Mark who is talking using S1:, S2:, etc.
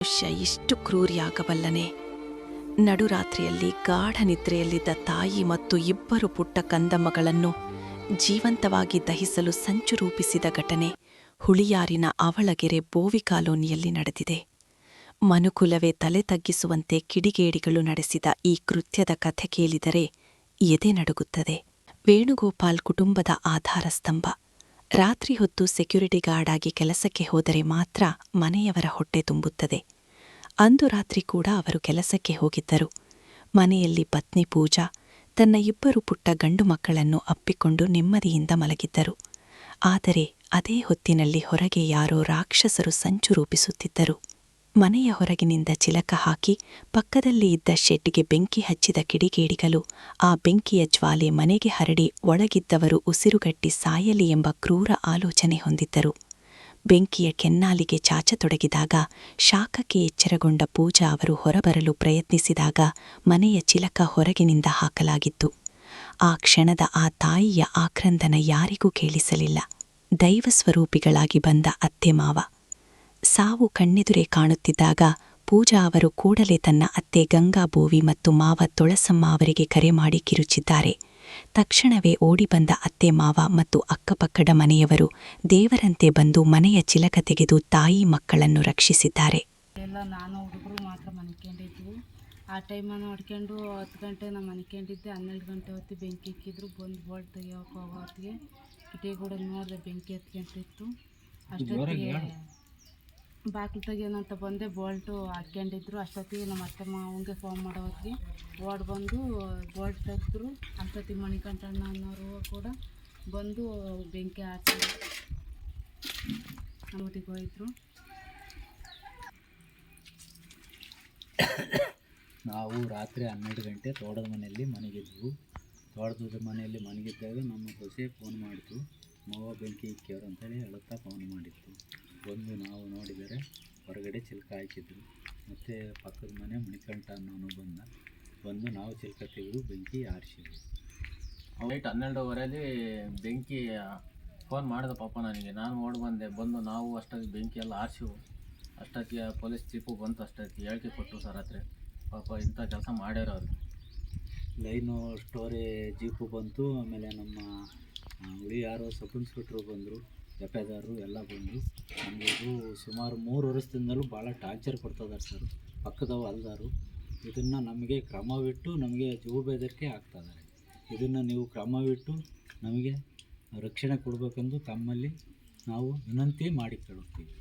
S1: ಮನುಷ್ಯ ಇಷ್ಟು ಕ್ರೂರಿಯಾಗಬಲ್ಲನೆ. ನಡುರಾತ್ರಿಯಲ್ಲಿ ಗಾಢ ನಿದ್ರೆಯಲ್ಲಿದ್ದ ತಾಯಿ ಮತ್ತು ಇಬ್ಬರು ಪುಟ್ಟ ಕಂದಮ್ಮಗಳನ್ನು ಜೀವಂತವಾಗಿ ದಹಿಸಲು ಸಂಚು ರೂಪಿಸಿದ ಘಟನೆ ಹುಳಿಯಾರಿನ ಅವಳಗೆರೆ ಬೋವಿ ಕಾಲೋನಿಯಲ್ಲಿ ನಡೆದಿದೆ. ಮನುಕುಲವೇ ತಲೆ ತಗ್ಗಿಸುವಂತೆ ಕಿಡಿಗೇಡಿಗಳು ನಡೆಸಿದ ಈ ಕೃತ್ಯದ ಕಥೆ ಕೇಳಿದರೆ ಎದೆ ನಡುಗುತ್ತದೆ. ವೇಣುಗೋಪಾಲ್ ಕುಟುಂಬದ ಆಧಾರ ಸ್ತಂಭ. ರಾತ್ರಿ ಹೊತ್ತು ಸೆಕ್ಯೂರಿಟಿ ಗಾರ್ಡ್ ಆಗಿ ಕೆಲಸಕ್ಕೆ ಹೋದರೆ ಮಾತ್ರ ಮನೆಯವರ ಹೊಟ್ಟೆ ತುಂಬುತ್ತದೆ. ಅಂದು ರಾತ್ರಿ ಕೂಡ ಅವರು ಕೆಲಸಕ್ಕೆ ಹೋಗಿದ್ದರು. ಮನೆಯಲ್ಲಿ ಪತ್ನಿ ಪೂಜಾ ತನ್ನ ಇಬ್ಬರು ಪುಟ್ಟ ಗಂಡು ಮಕ್ಕಳನ್ನು ಅಪ್ಪಿಕೊಂಡು ನೆಮ್ಮದಿಯಿಂದ ಮಲಗಿದ್ದರು. ಆದರೆ ಅದೇ ಹೊತ್ತಿನಲ್ಲಿ ಹೊರಗೆ ಯಾರೋ ರಾಕ್ಷಸರು ಸಂಚು ರೂಪಿಸುತ್ತಿದ್ದರು. ಮನೆಯ ಹೊರಗಿನಿಂದ ಚಿಲಕ ಹಾಕಿ ಪಕ್ಕದಲ್ಲಿ ಇದ್ದ ಶೆಡ್ಗೆ ಬೆಂಕಿ ಹಚ್ಚಿದ ಕಿಡಿಗೇಡಿಗಳು ಆ ಬೆಂಕಿಯ ಜ್ವಾಲೆ ಮನೆಗೆ ಹರಡಿ ಒಳಗಿದ್ದವರು ಉಸಿರುಗಟ್ಟಿ ಸಾಯಲಿ ಎಂಬ ಕ್ರೂರ ಆಲೋಚನೆ ಹೊಂದಿದ್ದರು. ಬೆಂಕಿಯ ಕೆನ್ನಾಲಿಗೆ ಚಾಚತೊಡಗಿದಾಗ ಶಾಖಕ್ಕೆ ಎಚ್ಚರಗೊಂಡ ಪೂಜಾ ಅವರು ಹೊರಬರಲು ಪ್ರಯತ್ನಿಸಿದಾಗ ಮನೆಯ ಚಿಲಕ ಹೊರಗಿನಿಂದ ಹಾಕಲಾಗಿತ್ತು. ಆ ಕ್ಷಣದ ಆ ತಾಯಿಯ ಆಕ್ರಂದನ ಯಾರಿಗೂ ಕೇಳಿಸಲಿಲ್ಲ. ದೈವಸ್ವರೂಪಿಗಳಾಗಿ ಬಂದ ಅತ್ತೆ ಮಾವ. ಸಾವು ಕಣ್ಣೆದುರೇ ಕಾಣುತ್ತಿದ್ದಾಗ ಪೂಜಾ ಅವರು ಕೂಡಲೇ ತನ್ನ ಅತ್ತೆ ಗಂಗಾಬೋವಿ ಮತ್ತು ಮಾವ ತೊಳಸಮ್ಮ ಅವರಿಗೆ ಕರೆ ಮಾಡಿ ಕಿರುಚಿದ್ದಾರೆ. ತಕ್ಷಣವೇ ಓಡಿಬಂದ ಅತ್ತೆ ಮಾವ ಮತ್ತು ಅಕ್ಕಪಕ್ಕದ ಮನೆಯವರು ದೇವರಂತೆ ಬಂದು ಮನೆಯ ಚಿಲಕ ತೆಗೆದು ತಾಯಿ ಮಕ್ಕಳನ್ನು ರಕ್ಷಿಸಿದ್ದಾರೆ.
S2: ಎಲ್ಲ ನಾನು ಹುಡುಗರು ಮಾತ್ರ ಮನ್ಕೊಂಡಿದ್ವಿ. ಆ ಟೈಮನ್ನು ಹೊಡ್ಕೊಂಡು 10 ಗಂಟೆ ನಾನು ಮನ್ಕೊಂಡಿದ್ದೆ. 12 ಗಂಟೆ ಹೊತ್ತು ಬೆಂಕಿ ಇಕ್ಕಿದ್ರು. ಬಂದು ಬೋಲ್ಟ್ ತೆಗಿಯೋಕೆ ಹೋಗೋ ಹೊತ್ತಿಗೆ ಕಿಟಕಿ ನೋಡಿದೆ ಬೆಂಕಿ ಹತ್ಕೊಂತಿತ್ತು. ಅಷ್ಟೊತ್ತಿಗೆ ಬಾಗಿಲು ತೆಗಿಯೋಣಂತ ಬಂದೆ. ಬೋಲ್ಟು ಹಾಕ್ಕೊಂಡಿದ್ರು. ಅಷ್ಟೊತ್ತಿಗೆ ನಮ್ಮ ಅತ್ತೆ ಮಾವಂಗೆ ಫೋನ್ ಮಾಡೋ ಹೊತ್ತಿಗೆ ಓಡಿ ಬಂದು ಬೋಲ್ಟ್ ತೆಗೆದ್ರು. ಅಷ್ಟೊತ್ತಿಗೆ ಮಣಿಕಂಠಣ್ಣ ಅನ್ನೋರು ಕೂಡ ಬಂದು ಬೆಂಕಿ ಹಾಕಿ ನಮ್ಮದಿಗೆ ಹೋಯಿದ್ರು.
S3: ನಾವು ರಾತ್ರಿ 12 ಗಂಟೆ ತೋಟದ ಮನೆಯಲ್ಲಿ ಮನೆಗಿದ್ವು. ತೋಟದ ಮನೆಯಲ್ಲಿ ಮನೆಗಿದ್ದಾಗ ನಮ್ಮ ಸೊಸೆ ಫೋನ್ ಮಾಡಿತು. ಮಾವ ಬೆಂಕಿ ಇಕ್ಕ್ಯವ್ರು ಅಂತೇಳಿ ಹೇಳುತ್ತಾ ಫೋನ್ ಮಾಡಿತ್ತು. ಬಂದು ನಾವು ನೋಡಿದರೆ ಹೊರಗಡೆ ಚಿಲ್ಕ ಹಾಕಿದ್ರು. ಮತ್ತು ಪಕ್ಕದ ಮನೆ ಮಣಿಕಂಠ ಅನ್ನೋನು ಬಂದು ನಾವು ಚಿಲ್ಕ ತೆಗೆದು ಬೆಂಕಿ ಆರಿಸಿದ್ವಿ.
S4: ನೈಟ್ 12:15 ಬೆಂಕಿ ಫೋನ್ ಮಾಡಿದ ಪಾಪ ನನಗೆ. ನಾನು ಓಡಿ ಬಂದು ನಾವು ಅಷ್ಟೊತ್ತಿಗೆ ಬೆಂಕಿ ಎಲ್ಲ ಆರಿಸಿವು. ಅಷ್ಟೊತ್ತಿಗೆ ಪೊಲೀಸ್ ಜೀಪು ಬಂತು. ಅಷ್ಟೊತ್ತಿಗೆ ಹೇಳಿಕೆ ಕೊಟ್ಟರು ಸರ್ ಹತ್ರ ಪಾಪ ಇಂಥ ಕೆಲಸ ಮಾಡ್ಯಾರ ಅವರು.
S3: ಲೈನು ಸ್ಟೋರಿ ಜೀಪು ಬಂತು. ಆಮೇಲೆ ನಮ್ಮ ಹುಳಿಯಾರು ಸಬ್ ಇನ್ಸ್ಪೆಕ್ಟ್ರು ಬಂದರು, ಎಫೆದಾರರು ಎಲ್ಲ ಬಂದು ನಮಗೂ ಸುಮಾರು 3 ವರ್ಷದಿಂದಲೂ ಭಾಳ ಟಾರ್ಚರ್ ಕೊಡ್ತಿದ್ದಾರೆ ಸರ್. ಪಕ್ಕದವು ಅಲ್ದಾರು ಇದನ್ನು ನಮಗೆ ಕ್ರಮವಿಟ್ಟು ನಮಗೆ ಜೀವ ಬೆದರಿಕೆ ಆಗ್ತಾಯಿದ್ದಾರೆ. ಇದನ್ನು ನೀವು ಕ್ರಮವಿಟ್ಟು ನಮಗೆ ರಕ್ಷಣೆ ಕೊಡಬೇಕೆಂದು ತಮ್ಮಲ್ಲಿ ನಾವು ವಿನಂತಿ ಮಾಡಿಕೊಳ್ಳುತ್ತೀವಿ.